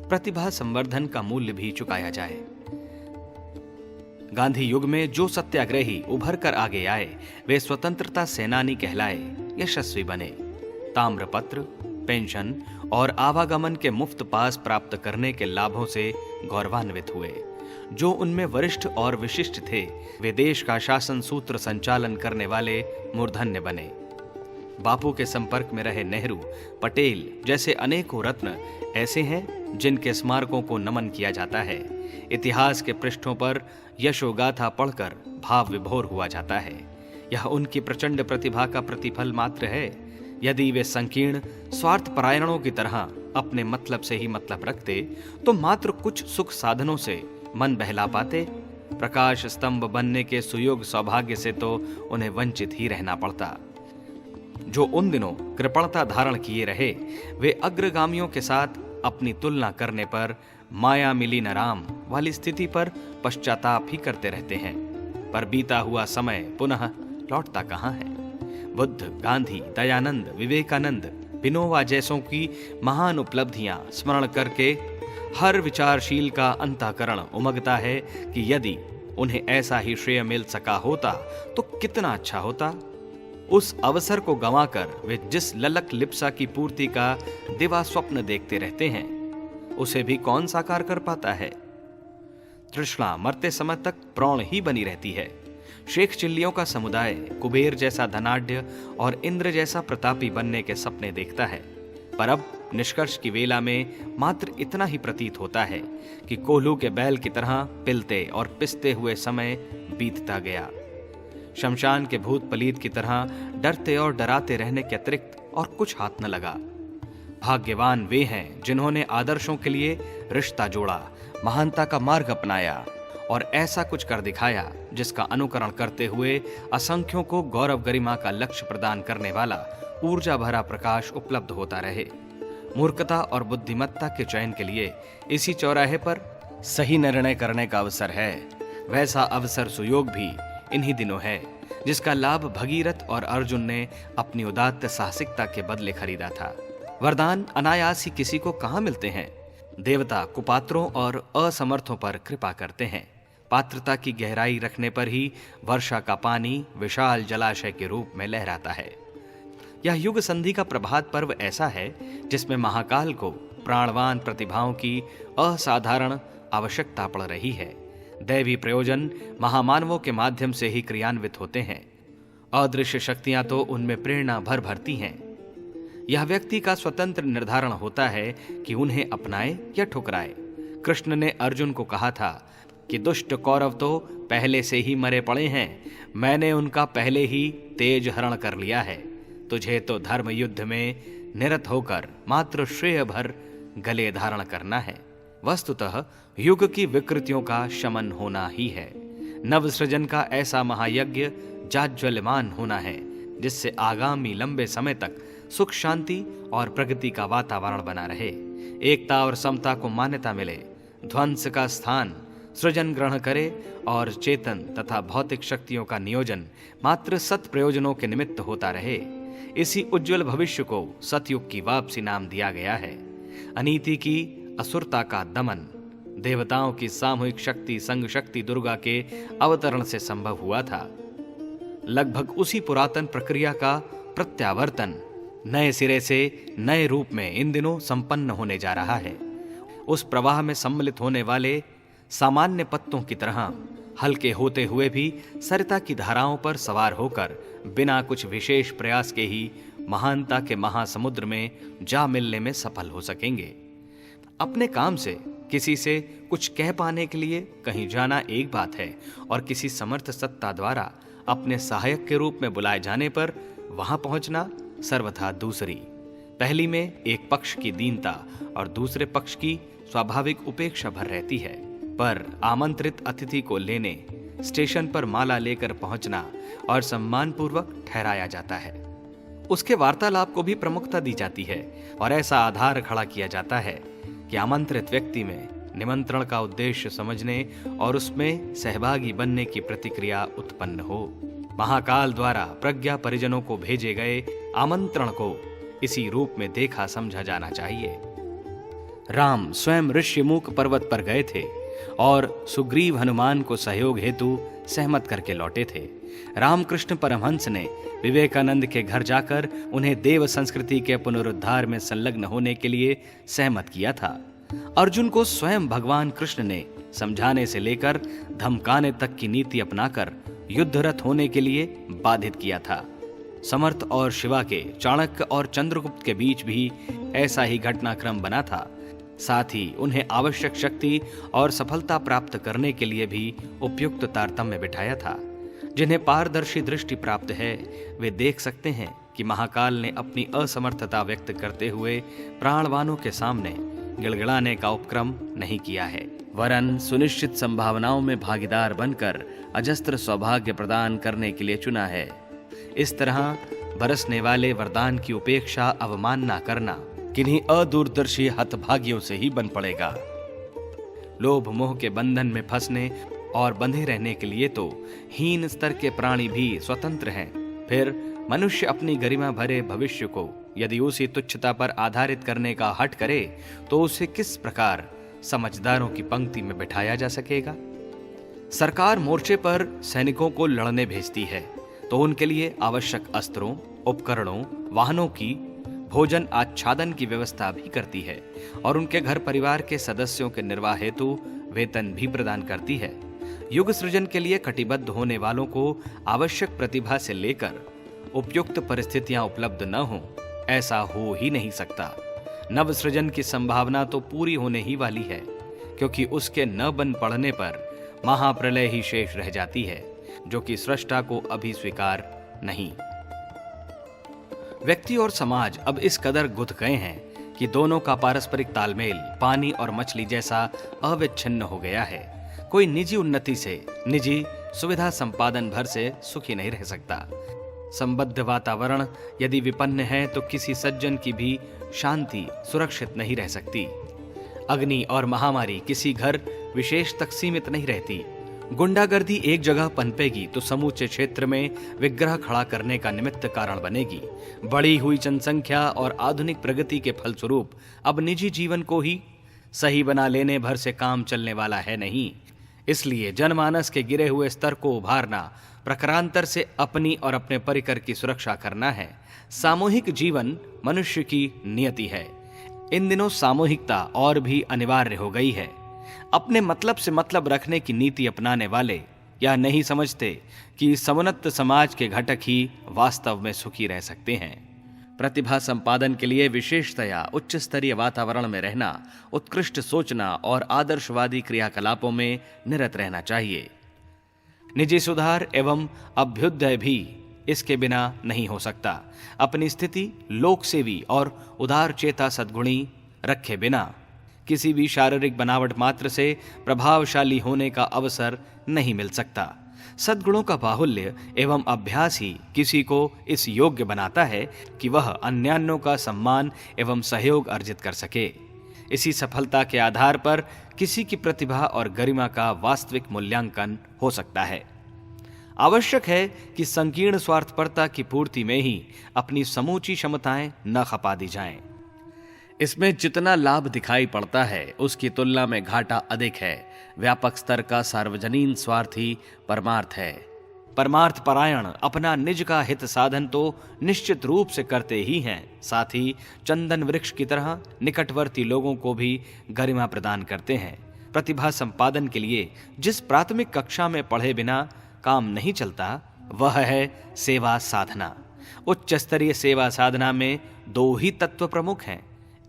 प्रतिभा संवर्धन का मूल्य भी चुकाया जाए। गांधी युग में जो सत्याग्रही उभर कर आगे आए वे स्वतंत्रता सेनानी कहलाए, यशस्वी बने। ताम्रपत्र, पेंशन और आवागमन के मुफ्त पास प्राप्त करने के लाभों से गौरवान्वित हुए। जो उनमें वरिष्ठ और विशिष्ट थे वे देश का शासन सूत्र संचालन करने वाले मूर्धन्य बने। बापू के संपर्क में रहे नेहरू, पटेल जैसे अनेकों रत्न ऐसे हैं जिनके स्मारकों को नमन किया जाता है। इतिहास के पृष्ठों पर यशोगाथा पढ़कर भाव विभोर हुआ जाता है। यह उनकी प्रचंड प्रतिभा का प्रतिफल मात्र है। यदि वे संकीर्ण स्वार्थ परायणों की तरह अपने मतलब से ही मतलब रखते तो मात्र कुछ सुख साधनों से मन बहला पाते। प्रकाश स्तंभ बनने के सुयोग सौभाग्य से तो उन्हें वंचित ही रहना पड़ता। जो उन दिनों कृपणता धारण किए रहे वे अग्रगामियों के साथ अपनी तुलना करने पर माया मिली न राम वाली स्थिति पर पश्चाताप ही करते रहते हैं। पर बीता हुआ समय पुनः लौटता कहाँ है। बुद्ध, गांधी, दयानंद, विवेकानंद, विनोबा जैसों की महान उपलब्धियां स्मरण करके हर विचारशील का अंतःकरण उमगता है कि यदि उन्हें ऐसा ही श्रेय मिल सका होता तो कितना अच्छा होता। उस अवसर को गंवाकर वे जिस ललक लिप्सा की पूर्ति का दिवा स्वप्न देखते रहते हैं उसे भी कौन साकार कर पाता है। तृष्णा मरते समय तक प्रौढ़ ही बनी रहती है। शेख चिल्लियों का समुदाय कुबेर जैसा धनाढ्य और इंद्र जैसा प्रतापी बनने के सपने देखता है, पर अब निष्कर्ष की वेला में मात्र इतना ही प्रतीत होता है कि कोल्हू के बैल की तरह पिलते और पिसते हुए समय बीतता गया। शमशान के भूत पलीत की तरह डरते और डराते रहने के अतिरिक्त और कुछ हाथ न लगा। भाग्यवान वे हैं जिन्होंने आदर्शों के लिए रिश्ता जोड़ा, महानता का मार्ग अपनाया और ऐसा कुछ कर दिखाया जिसका अनुकरण करते हुए असंख्यों को गौरव गरिमा का लक्ष्य प्रदान करने वाला ऊर्जा भरा प्रकाश उपलब्ध होता रहे। मूर्खता और बुद्धिमत्ता के चयन के लिए इसी चौराहे पर सही निर्णय करने का अवसर है। वैसा अवसर सुयोग भी इन्हीं दिनों है जिसका लाभ भगीरथ और अर्जुन ने अपनी उदात्त साहसिकता के बदले खरीदा था। वरदान अनायास ही किसी को कहाँ मिलते हैं। देवता कुपात्रों और असमर्थों पर कृपा करते हैं। पात्रता की गहराई रखने पर ही वर्षा का पानी विशाल जलाशय के रूप में लहराता है। यह युग संधि का प्रभात पर्व ऐसा है जिसमें महाकाल को प्राणवान प्रतिभाओं की असाधारण आवश्यकता पड़ रही है। दैवी प्रयोजन महामानवों के माध्यम से ही क्रियान्वित होते हैं। अदृश्य शक्तियां तो उनमें प्रेरणा भर भरती हैं। यह व्यक्ति का स्वतंत्र निर्धारण होता है कि उन्हें अपनाए या ठुकराए। कृष्ण ने अर्जुन को कहा था कि दुष्ट कौरव तो पहले से ही मरे पड़े हैं, मैंने उनका पहले ही तेज हरण कर लिया है। तुझे तो धर्म युद्ध में निरत होकर मात्र श्रेय भर गले धारण करना है। वस्तुतः युग की विकृतियों का शमन होना ही है। नवसृजन का ऐसा महायज्ञ जाज्वल्यमान होना है जिससे आगामी लंबे समय तक सुख शांति और प्रगति का वातावरण बना रहे। एकता और समता को मान्यता मिले, ध्वंस का स्थान सृजन ग्रहण करे और चेतन तथा भौतिक शक्तियों का नियोजन मात्र सत प्रयोजनों के निमित्त होता रहे। इसी उज्जवल भविष्य को सतयुग की वापसी नाम दिया गया है। अनीति की असुरता का दमन देवताओं की सामूहिक शक्ति संग शक्ति दुर्गा के अवतरण से संभव हुआ था। लगभग उसी पुरातन प्रक्रिया का प्रत्यावर्तन नए सिरे से नए रूप में इन दिनों संपन्न होने जा रहा है। उस प्रवाह में सम्मिलित होने वाले सामान्य पत्तों की तरह हल्के होते हुए भी सरिता की धाराओं पर सवार होकर बिना कुछ विशेष प्रयास के ही महानता के महासमुद्र में जा मिलने में सफल हो सकेंगे। अपने काम से किसी से कुछ कह पाने के लिए कहीं जाना एक बात है और किसी समर्थ सत्ता द्वारा अपने सहायक के रूप में बुलाए जाने पर वहां पहुंचना सर्वथा दूसरी। पहली में एक पक्ष की दीनता और दूसरे पक्ष की स्वाभाविक उपेक्षा भर रहती है, पर आमंत्रित अतिथि को लेने स्टेशन पर माला लेकर पहुंचना और सम्मानपूर्वक ठहराया जाता है। उसके वार्तालाप को भी प्रमुखता दी जाती है और ऐसा आधार खड़ा किया जाता है कि आमंत्रित व्यक्ति में निमंत्रण का उद्देश्य समझने और उसमें सहभागी बनने की प्रतिक्रिया उत्पन्न हो। महाकाल द्वारा प्रज्ञा परिजनों को भेजे गए आमंत्रण को इसी रूप में देखा समझा जाना चाहिए। राम स्वयं ऋष्यमुख पर्वत पर गए थे और सुग्रीव हनुमान को सहयोग हेतु सहमत करके लौटे थे। रामकृष्ण परमहंस ने विवेकानंद के घर जाकर उन्हें देव संस्कृति के पुनरुद्धार में संलग्न होने के लिए सहमत किया था। अर्जुन को स्वयं भगवान कृष्ण ने समझाने से लेकर धमकाने तक की नीति अपनाकर युद्धरत होने के लिए बाधित किया था। समर्थ और शिवा के, चाणक्य और चंद्रगुप्त के बीच भी ऐसा ही घटनाक्रम बना था। साथ ही उन्हें आवश्यक शक्ति और सफलता प्राप्त करने के लिए भी उपयुक्त तारतम्य बिठाया था। जिन्हें पारदर्शी दृष्टि प्राप्त है वे देख सकते हैं कि महाकाल ने अपनी असमर्थता व्यक्त करते हुए प्राणवानों के सामने गिड़गिड़ाने का उपक्रम नहीं किया है, वरन सुनिश्चित संभावनाओं में भागीदार बनकर अजस्त्र सौभाग्य प्रदान करने के लिए चुना है। इस तरह बरसने वाले वरदान की उपेक्षा, अवमानना करना किन्हीं अदूरदर्शी हतभागियों से ही बन पड़ेगा। लोभ मोह के बंधन में फंसने और बंधे रहने के लिए तो हीन स्तर के प्राणी भी स्वतंत्र हैं। फिर मनुष्य अपनी गरिमा भरे भविष्य को यदि उसी तुच्छता पर आधारित करने का हठ करे तो उसे किस प्रकार समझदारों की पंक्ति में बिठाया जा सकेगा। सरकार मोर्चे पर सैनिकों को लड़ने भेजती है तो उनके लिए आवश्यक अस्त्रों, उपकरणों, वाहनों की, भोजन आच्छादन की व्यवस्था भी करती है और उनके घर परिवार के सदस्यों के निर्वाह हेतु वेतन भी प्रदान करती है। युग सृजन के लिए कटिबद्ध होने वालों को आवश्यक प्रतिभा से लेकर उपयुक्त परिस्थितियां उपलब्ध न हो, ऐसा हो ही नहीं सकता। नव सृजन की संभावना तो पूरी होने ही वाली है, क्योंकि उसके न बन पड़ने पर महाप्रलय ही शेष रह जाती है, जो कि सृष्टा को अभी स्वीकार नहीं। व्यक्ति और समाज अब इस कदर गुथ गए हैं कि दोनों का पारस्परिक तालमेल पानी और मछली जैसा अविच्छिन्न हो गया है। कोई निजी उन्नति से, निजी सुविधा संपादन भर से सुखी नहीं रह सकता। संबद्ध वातावरण यदि विपन्न है तो किसी सज्जन की भी शांति सुरक्षित नहीं रह सकती। अग्नि और महामारी किसी घर विशेष तक सीमित नहीं रहती। गुंडागर्दी एक जगह पनपेगी तो समूचे क्षेत्र में विग्रह खड़ा करने का निमित्त कारण बनेगी। बढ़ी हुई जनसंख्या और आधुनिक प्रगति के फलस्वरूप अब निजी जीवन को ही सही बना लेने भर से काम चलने वाला है नहीं। इसलिए जनमानस के गिरे हुए स्तर को उभारना, प्रकारांतर से अपनी और अपने परिकर की सुरक्षा करना है। सामूहिक जीवन मनुष्य की नियति है। इन दिनों सामूहिकता और भी अनिवार्य हो गई है। अपने मतलब से मतलब रखने की नीति अपनाने वाले यह नहीं समझते कि समुन्नत समाज के घटक ही वास्तव में सुखी रह सकते हैं। प्रतिभा संपादन के लिए विशेषतया उच्च स्तरीय वातावरण में रहना, उत्कृष्ट सोचना और आदर्शवादी क्रियाकलापों में निरत रहना चाहिए। निजी सुधार एवं अभ्युदय भी इसके बिना नहीं हो सकता। अपनी स्थिति लोकसेवी और उदार चेता सद्गुणी रखे बिना किसी भी शारीरिक बनावट मात्र से प्रभावशाली होने का अवसर नहीं मिल सकता। सद्गुणों का बाहुल्य एवं अभ्यास ही किसी को इस योग्य बनाता है कि वह अन्यान्यों का सम्मान एवं सहयोग अर्जित कर सके। इसी सफलता के आधार पर किसी की प्रतिभा और गरिमा का वास्तविक मूल्यांकन हो सकता है। आवश्यक है कि संकीर्ण स्वार्थपरता की पूर्ति में ही अपनी समूची क्षमताएं न खपा दी जाएं। इसमें जितना लाभ दिखाई पड़ता है उसकी तुलना में घाटा अधिक है। व्यापक स्तर का सार्वजनीन स्वार्थ ही परमार्थ है। परमार्थ परायण अपना निज का हित साधन तो निश्चित रूप से करते ही हैं, साथ ही चंदन वृक्ष की तरह निकटवर्ती लोगों को भी गरिमा प्रदान करते हैं। प्रतिभा संपादन के लिए जिस प्राथमिक कक्षा में पढ़े बिना काम नहीं चलता वह है सेवा साधना। उच्च स्तरीय सेवा साधना में दो ही तत्व प्रमुख हैं,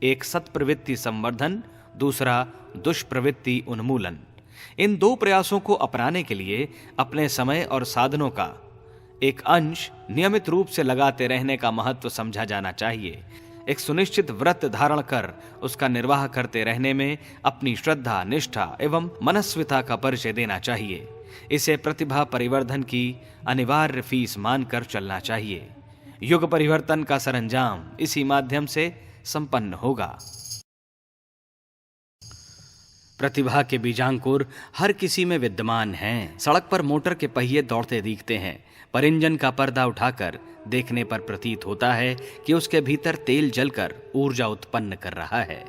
एक सत्प्रवृत्ति संवर्धन, दूसरा दुष्प्रवृत्ति उन्मूलन। इन दो प्रयासों को अपनाने के लिए अपने समय और साधनों का एक अंश नियमित रूप से लगाते रहने का महत्व समझा जाना चाहिए। एक सुनिश्चित व्रत धारण कर उसका निर्वाह करते रहने में अपनी श्रद्धा, निष्ठा एवं मनस्विता का परिचय देना चाहिए। इसे प्रतिभा परिवर्धन की अनिवार्य फीस मानकर चलना चाहिए। युग परिवर्तन का सरंजाम इसी माध्यम से संपन्न होगा। प्रतिभा के बीजांकुर हर किसी में विद्यमान हैं। सड़क पर मोटर के पहिए दौड़ते दिखते हैं, पर इंजन का पर्दा उठाकर देखने पर प्रतीत होता है कि उसके भीतर तेल जलकर ऊर्जा उत्पन्न कर रहा है।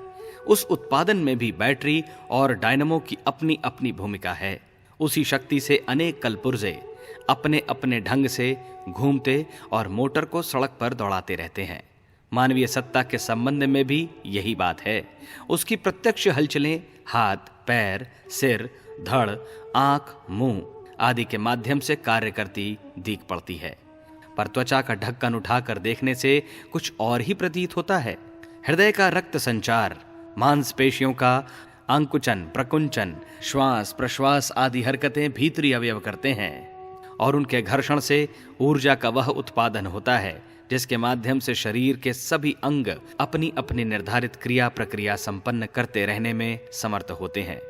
उस उत्पादन में भी बैटरी और डायनमो की अपनी अपनी भूमिका है। उसी शक्ति से अनेक कलपुर्जे अपने अपने ढंग से घूमते और मोटर को सड़क पर दौड़ाते रहते हैं। मानवीय सत्ता के संबंध में भी यही बात है। उसकी प्रत्यक्ष हलचलें हाथ, पैर, सिर, धड़, आंख, मुंह आदि के माध्यम से कार्य करती दिख पड़ती है। पर त्वचा का ढक्कन उठाकर देखने से कुछ और ही प्रतीत होता है। हृदय का रक्त संचार, मांसपेशियों का अंकुचन, प्रकुंचन, श्वास प्रश्वास आदि हरकतें भीतरी अवयव करते हैं और उनके घर्षण से ऊर्जा का वह उत्पादन होता है जिसके माध्यम से शरीर के सभी अंग अपनी अपनी निर्धारित क्रिया प्रक्रिया संपन्न करते रहने में समर्थ होते हैं।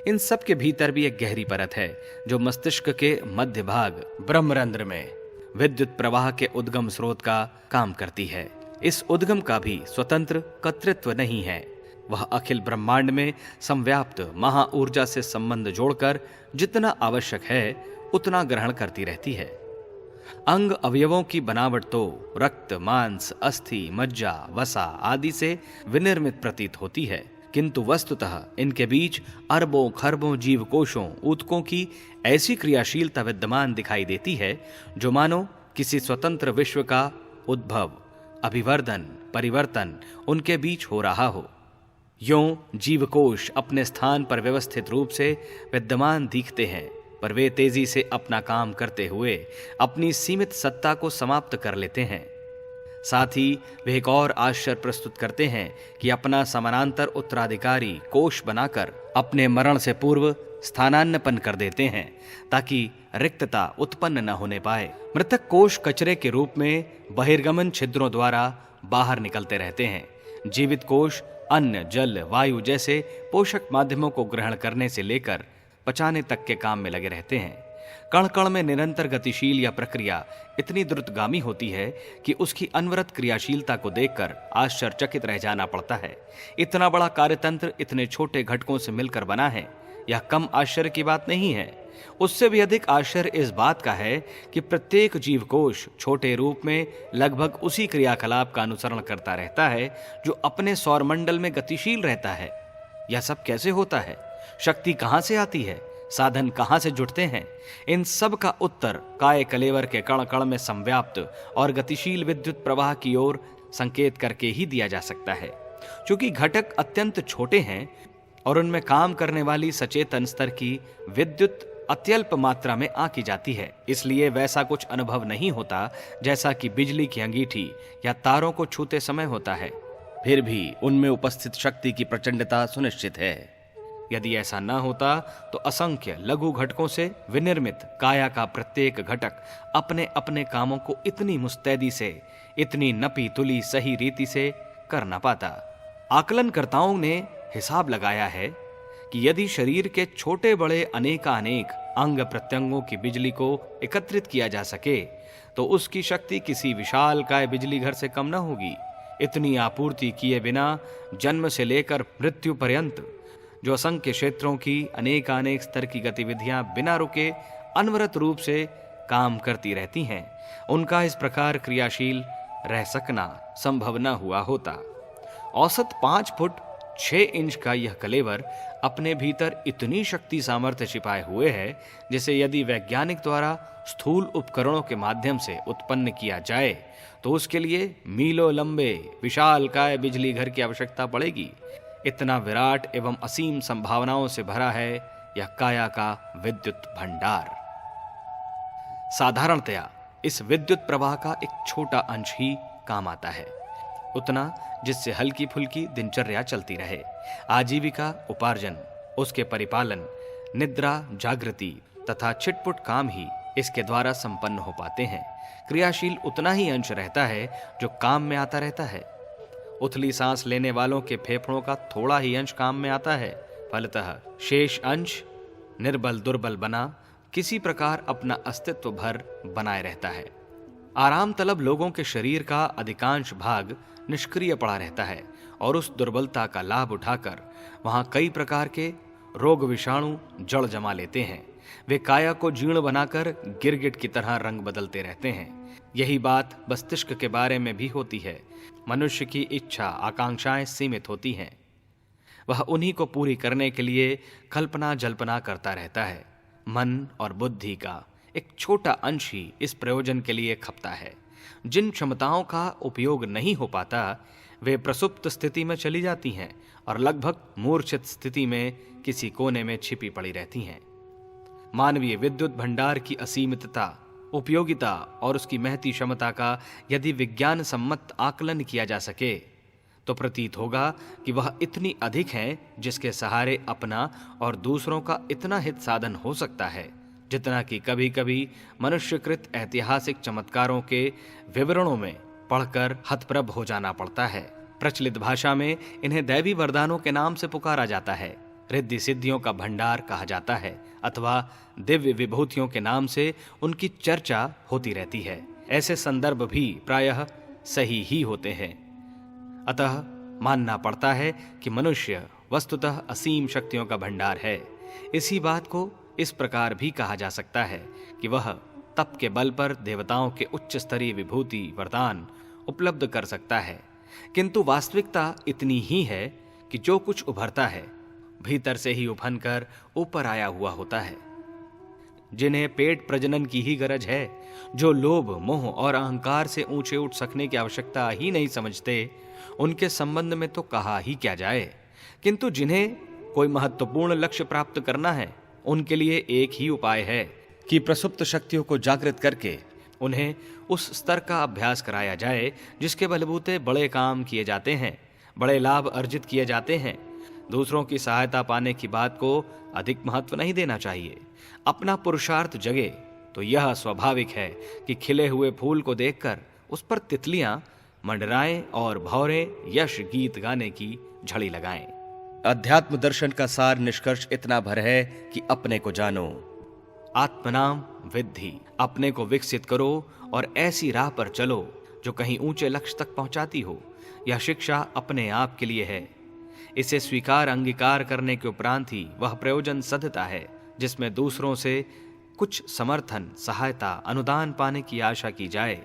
इन सब के भीतर भी एक गहरी परत है जो मस्तिष्क के मध्य भाग ब्रह्मरंध्र में विद्युत प्रवाह के उद्गम स्रोत का काम करती है। इस उद्गम का भी स्वतंत्र कर्तृत्व नहीं है। वह अखिल ब्रह्मांड में संव्याप्त महा ऊर्जा से संबंध जोड़कर जितना आवश्यक है उतना ग्रहण करती रहती है। अंग अवयवों की बनावट तो रक्त, मांस, अस्थि, मज्जा, वसा आदि से विनिर्मित प्रतीत होती है, किंतु वस्तुतः इनके बीच अरबों खरबों जीवकोशों, ऊतकों की ऐसी क्रियाशीलता विद्यमान दिखाई देती है जो मानो किसी स्वतंत्र विश्व का उद्भव, अभिवर्धन, परिवर्तन उनके बीच हो रहा हो। यों जीवकोश अपने स्थान पर व्यवस्थित रूप से विद्यमान दिखते हैं, पर वे तेजी से अपना काम करते हुए अपनी सीमित सत्ता को समाप्त कर लेते हैं। साथ ही वे एक और आश्चर्य प्रस्तुत करते हैं कि अपना समानांतर उत्तराधिकारी कोश बनाकर अपने मरण से पूर्व स्थानान्नपन कर देते हैं ताकि रिक्तता उत्पन्न न होने पाए। मृतक कोश कचरे के रूप में बहिर्गमन छिद्रों द्वारा बाहर निकलते रहते हैं। जीवित कोश अन्न, जल, वायु जैसे पोषक माध्यमों को ग्रहण करने से लेकर पचाने तक के काम में लगे रहते हैं। कण कण में निरंतर गतिशील यह प्रक्रिया इतनी द्रुतगामी होती है कि उसकी अनवरत क्रियाशीलता को देखकर आश्चर्यचकित रह जाना पड़ता है। इतना बड़ा कार्यतंत्र इतने छोटे घटकों से मिलकर बना है, यह कम आश्चर्य की बात नहीं है। उससे भी अधिक आश्चर्य इस बात का है कि प्रत्येक जीवकोश छोटे रूप में लगभग उसी क्रियाकलाप का अनुसरण करता रहता है जो अपने सौरमंडल में गतिशील रहता है। यह सब कैसे होता है? शक्ति कहां से आती है? साधन कहां से जुटते हैं? इन सब का उत्तर काय कलेवर के कण कण में संव्याप्त और गतिशील विद्युत प्रवाह की ओर संकेत करके ही दिया जा सकता है। क्योंकि घटक अत्यंत छोटे हैं और उनमें काम करने वाली सचेतन स्तर की विद्युत अत्यल्प मात्रा में आंकी जाती है, इसलिए वैसा कुछ अनुभव नहीं होता जैसा कि बिजली की अंगीठी या तारों को छूते समय होता है। फिर भी उनमें उपस्थित शक्ति की प्रचंडता सुनिश्चित है। यदि ऐसा न होता तो असंख्य लघु घटकों से विनिर्मित काया का प्रत्येक घटक अपने अपने कामों को इतनी मुस्तैदी से, इतनी नपी तुली सही रीति से कर न पाता। आकलनकर्ताओं ने हिसाब लगाया है कि यदि शरीर के छोटे बड़े अनेकानेक अंग प्रत्यंगों की बिजली को एकत्रित किया जा सके तो उसकी शक्ति किसी विशाल काय बिजली घर से कम न होगी। इतनी आपूर्ति किए बिना जन्म से लेकर मृत्यु पर्यंत जो असंख्य क्षेत्रों की अनेकानेक स्तर की गतिविधियां बिना रुके अनवरत रूप से काम करती रहती हैं, उनका इस प्रकार क्रियाशील रह सकना संभव न हुआ होता। औसत 5 फुट 6 इंच का यह कलेवर अपने भीतर इतनी शक्ति सामर्थ्य छिपाए हुए है जिसे यदि वैज्ञानिक द्वारा स्थूल उपकरणों के माध्यम से उत्पन्न किया जाए तो उसके लिए मीलों लंबे विशाल काय बिजली घर की आवश्यकता पड़ेगी। इतना विराट एवं असीम संभावनाओं से भरा है यह काया का विद्युत भंडार। साधारणतया इस विद्युत प्रवाह का एक छोटा अंश ही काम आता है, उतना जिससे हल्की फुल्की दिनचर्या चलती रहे। आजीविका, उपार्जन, उसके परिपालन, निद्रा, जागृति तथा छिटपुट काम ही इसके द्वारा संपन्न हो पाते हैं। क्रियाशील उतना ही अंश रहता है जो काम में आता रहता है। उथली सांस लेने वालों के फेफड़ों का थोड़ा ही अंश काम में आता है। फलतः शेष अंश निर्बल दुर्बल बना किसी प्रकार अपना अस्तित्व भर बनाए रहता है। आराम तलब लोगों के शरीर का अधिकांश भाग निष्क्रिय पड़ा रहता है और उस दुर्बलता का लाभ उठाकर वहां कई प्रकार के रोग विषाणु जड़ जमा लेते हैं। वे काया को जीर्ण बनाकर गिरगिट की तरह रंग बदलते रहते हैं। यही बात मस्तिष्क के बारे में भी होती है। मनुष्य की इच्छा आकांक्षाएं सीमित होती हैं। वह उन्हीं को पूरी करने के लिए कल्पना जल्पना करता रहता है। मन और बुद्धि का एक छोटा अंश ही इस प्रयोजन के लिए खपता है। जिन क्षमताओं का उपयोग नहीं हो पाता वे प्रसुप्त स्थिति में चली जाती हैं और लगभग मूर्छित स्थिति में किसी कोने में छिपी पड़ी रहती हैं। मानवीय विद्युत भंडार की असीमितता, उपयोगिता और उसकी महती क्षमता का यदि विज्ञान सम्मत आकलन किया जा सके तो प्रतीत होगा कि वह इतनी अधिक है जिसके सहारे अपना और दूसरों का इतना हित साधन हो सकता है जितना कि कभी कभी मनुष्यकृत ऐतिहासिक चमत्कारों के विवरणों में पढ़कर हतप्रभ हो जाना पड़ता है। प्रचलित भाषा में इन्हें दैवी वरदानों के नाम से पुकारा जाता है, रिद्धि सिद्धियों का भंडार कहा जाता है अथवा दिव्य विभूतियों के नाम से उनकी चर्चा होती रहती है। ऐसे संदर्भ भी प्रायः सही ही होते हैं। अतः मानना पड़ता है कि मनुष्य वस्तुतः असीम शक्तियों का भंडार है। इसी बात को इस प्रकार भी कहा जा सकता है कि वह तप के बल पर देवताओं के उच्च स्तरीय विभूति वरदान उपलब्ध कर सकता है, किंतु वास्तविकता इतनी ही है कि जो कुछ उभरता है भीतर से ही उफन कर ऊपर आया हुआ होता है। जिन्हें पेट प्रजनन की ही गरज है, जो लोभ, मोह और अहंकार से ऊंचे उठ सकने की आवश्यकता ही नहीं समझते, उनके संबंध में तो कहा ही क्या जाए। किंतु जिन्हें कोई महत्वपूर्ण लक्ष्य प्राप्त करना है, उनके लिए एक ही उपाय है कि प्रसुप्त शक्तियों को जागृत करके उन्हें उस स्तर का अभ्यास कराया जाए जिसके बलबूते बड़े काम किए जाते हैं, बड़े लाभ अर्जित किए जाते हैं। दूसरों की सहायता पाने की बात को अधिक महत्व नहीं देना चाहिए। अपना पुरुषार्थ जगे तो यह स्वाभाविक है कि खिले हुए फूल को देखकर उस पर तितलियां मंडराएं और भौरें यश गीत गाने की झड़ी लगाएं। अध्यात्म दर्शन का सार निष्कर्ष इतना भर है कि अपने को जानो, आत्मनाम विद्धि, अपने को विकसित करो और ऐसी राह पर चलो जो कहीं ऊंचे लक्ष्य तक पहुंचाती हो। यह शिक्षा अपने आप के लिए है। इसे स्वीकार अंगीकार करने के उपरांत ही वह प्रयोजन सधता है जिसमें दूसरों से कुछ समर्थन, सहायता, अनुदान पाने की आशा की जाए।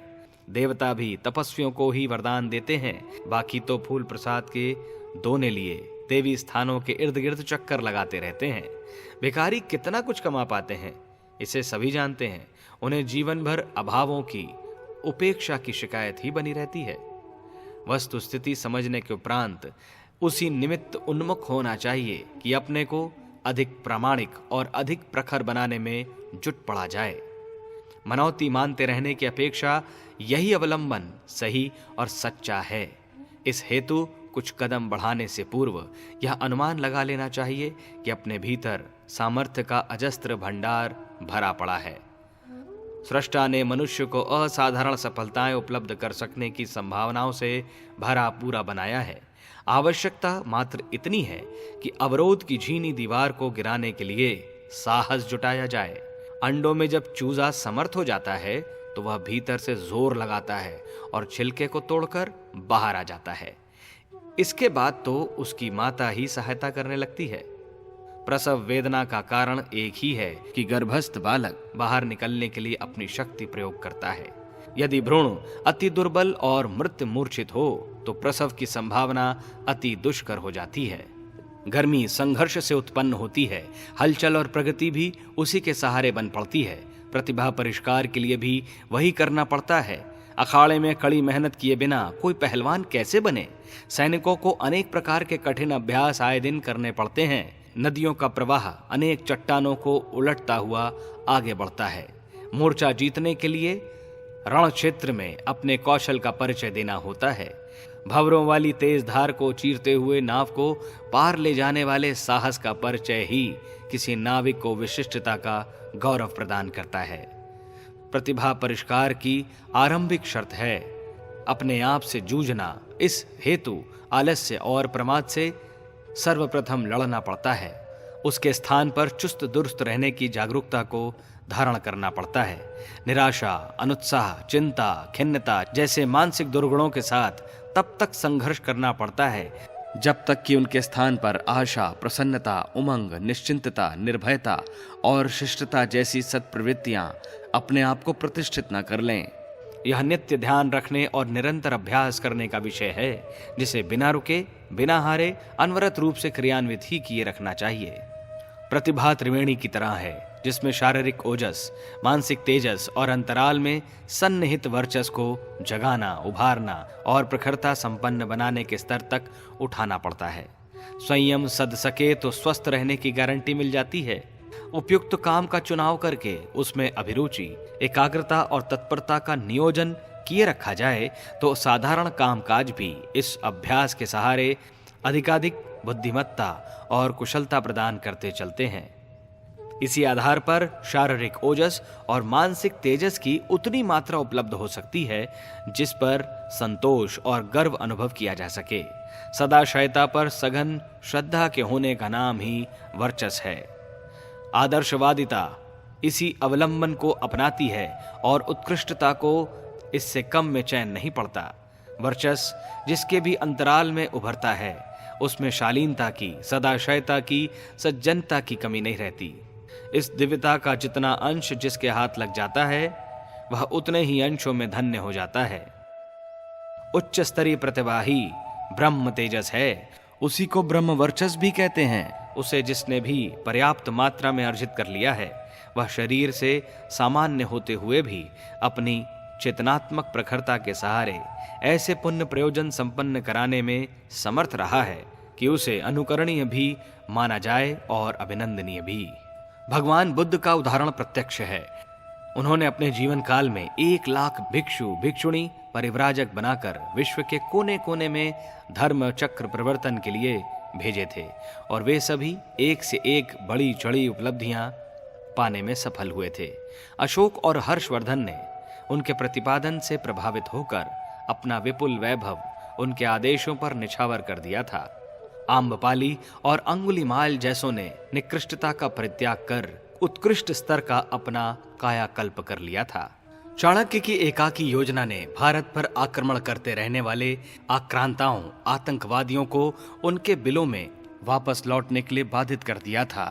देवता भी तपस्वियों को ही वरदान देते हैं, बाकी तो फूल प्रसाद के दोने लिए देवी स्थानों के इर्द गिर्द चक्कर लगाते रहते हैं। भिखारी कितना कुछ कमा पाते हैं इसे सभी जानते हैं। उन्हें जीवन भर अभावों की उपेक्षा की शिकायत ही बनी रहती है। वस्तु स्थिति समझने के उपरांत उसी निमित्त उन्मुख होना चाहिए कि अपने को अधिक प्रामाणिक और अधिक प्रखर बनाने में जुट पड़ा जाए। मनौती मानते रहने की अपेक्षा यही अवलंबन सही और सच्चा है। इस हेतु कुछ कदम बढ़ाने से पूर्व यह अनुमान लगा लेना चाहिए कि अपने भीतर सामर्थ्य का अजस्त्र भंडार भरा पड़ा है। सृष्टा ने मनुष्य को असाधारण सफलताएं उपलब्ध कर सकने की संभावनाओं से भरा पूरा बनाया है। आवश्यकता मात्र इतनी है कि अवरोध की झीनी दीवार को गिराने के लिए साहस जुटाया जाए। अंडों में जब चूजा समर्थ हो जाता है तो वह भीतर से जोर लगाता है और छिलके को तोड़कर बाहर आ जाता है। इसके बाद तो उसकी माता ही सहायता करने लगती है। प्रसव वेदना का कारण एक ही है कि गर्भस्थ बालक बाहर निकलने के लिए अपनी शक्ति प्रयोग करता है। यदि भ्रूण अति दुर्बल और मृत मूर्छित हो तो प्रसव की संभावना अति दुष्कर हो जाती है। गर्मी संघर्ष से उत्पन्न होती है, हलचल और प्रगति भी उसी के सहारे बन पड़ती है। प्रतिभा परिष्कार के लिए भी वही करना पड़ता है। अखाड़े में कड़ी मेहनत किए बिना कोई पहलवान कैसे बने? सैनिकों को अनेक प्रकार के कठिन अभ्यास आए दिन करने पड़ते हैं। नदियों का प्रवाह अनेक चट्टानों को उलटता हुआ आगे बढ़ता है। मोर्चा जीतने के लिए रण क्षेत्र में अपने कौशल का परिचय देना होता है। भंवरों वाली तेज धार को चीरते हुए नाव को पार ले जाने वाले साहस का परिचय ही किसी नाविक को विशिष्टता का गौरव प्रदान करता है। प्रतिभा परिष्कार की आरंभिक शर्त है अपने आप से जूझना। इस हेतु आलस्य और प्रमाद से सर्वप्रथम लड़ना पड़ता है। उसके स्थान पर चुस्त दुरुस्त रहने की जागरूकता को धारण करना पड़ता है। निराशा, अनुत्साह, चिंता, खिन्नता जैसे मानसिक दुर्गुणों के साथ तब तक संघर्ष करना पड़ता है जब तक कि उनके स्थान पर आशा, प्रसन्नता, उमंग, निश्चिंतता, निर्भयता और शिष्टता जैसी सत्प्रवृत्तियां अपने आप को प्रतिष्ठित न कर लें। यह नित्य ध्यान रखने और निरंतर अभ्यास करने का विषय है, जिसे बिना रुके, बिना हारे, अनवरत रूप से क्रियान्वित ही किए रखना चाहिए। प्रतिभा त्रिवेणी की तरह है, जिसमें शारीरिक ओजस, मानसिक तेजस और अंतराल में सन्निहित वर्चस को जगाना, उभारना और प्रखरता संपन्न बनाने के स्तर तक उठाना पड़ता है। संयम सद सके तो स्वस्थ रहने की गारंटी मिल जाती है। उपयुक्त काम का चुनाव करके उसमें अभिरुचि, एकाग्रता और तत्परता का नियोजन किए रखा जाए तो साधारण कामकाज भी इस अभ्यास के सहारे अधिकाधिक बुद्धिमत्ता और कुशलता प्रदान करते चलते हैं। इसी आधार पर शारीरिक ओजस और मानसिक तेजस की उतनी मात्रा उपलब्ध हो सकती है जिस पर संतोष और गर्व अनुभव किया जा सके। सदाशयता पर सघन श्रद्धा के होने का नाम ही वर्चस है। आदर्शवादिता इसी अवलंबन को अपनाती है और उत्कृष्टता को इससे कम में चैन नहीं पड़ता। वर्चस जिसके भी अंतराल में उभरता है, उसमें शालीनता की, सदाशयता की, सज्जनता की कमी नहीं रहती। इस दिव्यता का जितना अंश जिसके हाथ लग जाता है, वह उतने ही अंशों में धन्य हो जाता है। उच्च स्तरीय प्रतिभा ही ब्रह्म तेजस है। उसी को ब्रह्म वर्चस भी कहते हैं। उसे जिसने भी पर्याप्त मात्रा में अर्जित कर लिया है, वह शरीर से सामान्य होते हुए भी अपनी चेतनात्मक प्रखरता के सहारे ऐसे पुण्य प्रयोजन संपन्न कराने में समर्थ रहा है कि उसे अनुकरणीय भी माना जाए और अभिनंदनीय भी। भगवान बुद्ध का उदाहरण प्रत्यक्ष है। उन्होंने अपने जीवन काल में 1 लाख भिक्षु भिक्षुणी परिव्राजक बनाकर विश्व के कोने कोने में धर्म चक्र प्रवर्तन के लिए भेजे थे और वे सभी एक से एक बड़ी चढ़ी उपलब्धियां पाने में सफल हुए थे। अशोक और हर्षवर्धन ने उनके प्रतिपादन से प्रभावित होकर अपना विपुल वैभव उनके आदेशों पर निछावर कर दिया था। आम्रपाली और अंगुलीमाल जैसों ने निकृष्टता का परित्याग कर उत्कृष्ट स्तर का अपना कायाकल्प कर लिया था। चाणक्य की एकाकी योजना ने भारत पर आक्रमण करते रहने वाले आक्रांताओं, आतंकवादियों को उनके बिलों में वापस लौटने के लिए बाधित कर दिया था।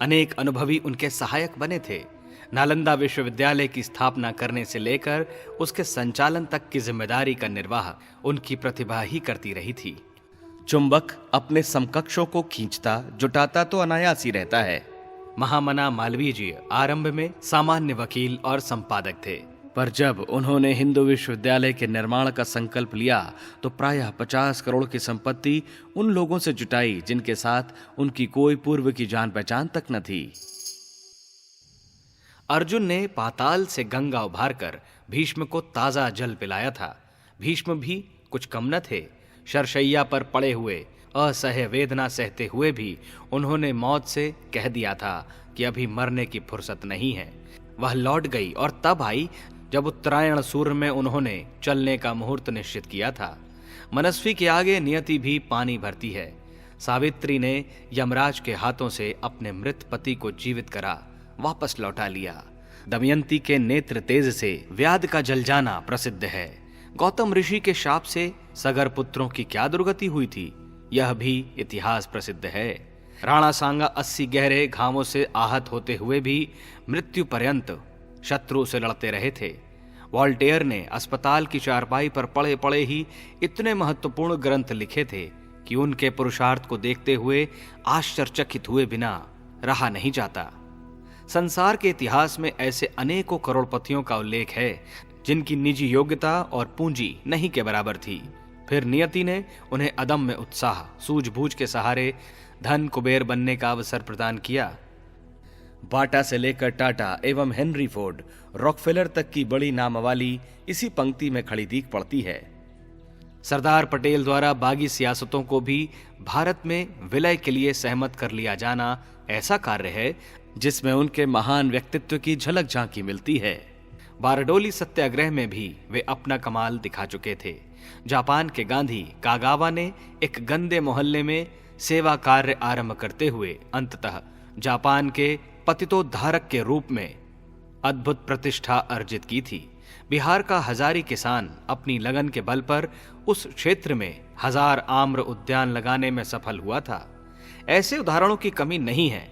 अनेक अनुभवी उनके सहायक बने थे। नालंदा विश्वविद्यालय की स्थापना करने से लेकर उसके संचालन तक की जिम्मेदारी का निर्वाह उनकी प्रतिभा ही करती रही थी। चुंबक अपने समकक्षों को खींचता जुटाता तो अनायास ही रहता है। महामना मालवीय जी आरंभ में सामान्य वकील और संपादक थे, पर जब उन्होंने हिंदू विश्वविद्यालय के निर्माण का संकल्प लिया तो प्रायः 50 करोड़ की संपत्ति उन लोगों से जुटाई जिनके साथ उनकी कोई पूर्व की जान पहचान तक न थी। अर्जुन ने पाताल से गंगा उभारकर भीष्म को ताजा जल पिलाया था। भीष्म भी कुछ कम न थे। शरशैया पर पड़े हुए असह्य वेदना सहते हुए भी उन्होंने मौत से कह दिया था कि अभी मरने की फुर्सत नहीं है। वह लौट गई और तब आई जब उत्तरायण सूर्य में उन्होंने चलने का मुहूर्त निश्चित किया था। मनस्वी के आगे नियति भी पानी भरती है। सावित्री ने यमराज के हाथों से अपने मृत पति को जीवित करा वापस लौटा लिया। दमयंती के नेत्र तेज से व्याध का जल जाना प्रसिद्ध है। गौतम ऋषि के शाप से सगर पुत्रों की क्या दुर्गति हुई थी, यह भी इतिहास प्रसिद्ध है। राणा सांगा 80 गहरे घावों से आहत होते हुए भी मृत्यु पर्यंत शत्रु से लड़ते रहे थे। वॉल्टेयर ने अस्पताल की चारपाई पर पड़े पड़े ही इतने महत्वपूर्ण ग्रंथ लिखे थे कि उनके पुरुषार्थ को देखते हुए आश्चर्यचकित हुए बिना रहा नहीं जाता। संसार के इतिहास में ऐसे अनेकों करोड़पतियों का उल्लेख है जिनकी निजी योग्यता और पूंजी नहीं के बराबर थी, फिर नियति ने उन्हें अदम्य उत्साह, सूझबूझ के सहारे धन कुबेर बनने का अवसर प्रदान किया। बाटा से लेकर टाटा एवं हेनरी फोर्ड, रॉकफेलर तक की बड़ी नाम वाली इसी पंक्ति में खड़ी दीख पड़ती है। सरदार पटेल द्वारा बागी सियासतों को भी भारत में विलय के लिए सहमत कर लिया जाना ऐसा कार्य है जिसमें उनके महान व्यक्तित्व की झलक झांकी मिलती है। बारडोली सत्याग्रह में भी वे अपना कमाल दिखा चुके थे। जापान के गांधी कागावा ने एक गंदे मोहल्ले में सेवा कार्य आरंभ करते हुए अंततः जापान के पतितोद्धारक के रूप में अद्भुत प्रतिष्ठा अर्जित की थी। बिहार का हजारी किसान अपनी लगन के बल पर उस क्षेत्र में 1000 आम्र उद्यान लगाने में सफल हुआ था। ऐसे उदाहरणों की कमी नहीं है।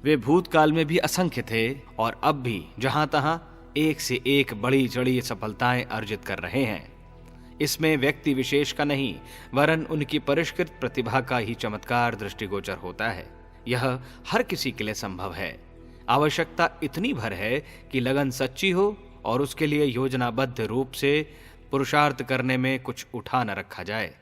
वे भूतकाल में भी असंख्य थे और अब भी जहां तहां एक से एक बड़ी चढ़ी सफलताएं अर्जित कर रहे हैं। इसमें व्यक्ति विशेष का नहीं, वरन उनकी परिष्कृत प्रतिभा का ही चमत्कार दृष्टिगोचर होता है। यह हर किसी के लिए संभव है। आवश्यकता इतनी भर है कि लगन सच्ची हो और उसके लिए योजनाबद्ध रूप से पुरुषार्थ करने में कुछ उठा न रखा जाए।